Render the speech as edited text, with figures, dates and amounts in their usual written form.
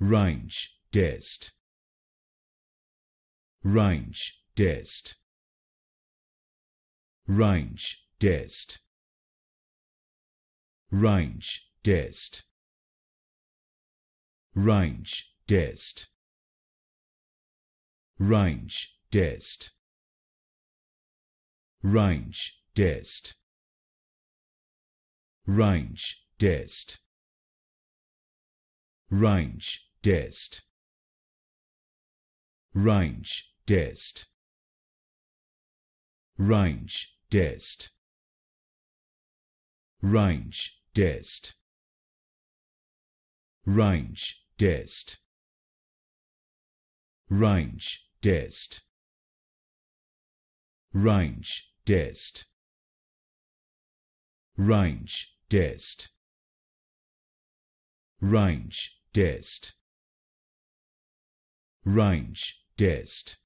Reinsch Test. Reinsch Test. Reinsch Test. Reinsch Test. Reinsch Test. Reinsch Test. Reinsch Test. Reinsch Test. Reinsch Test. Reinsch Test. Reinsch Test. Reinsch Test. Reinsch Test. Reinsch Test. Reinsch Test. Reinsch Test. Reinsch Test. Reinsch Test.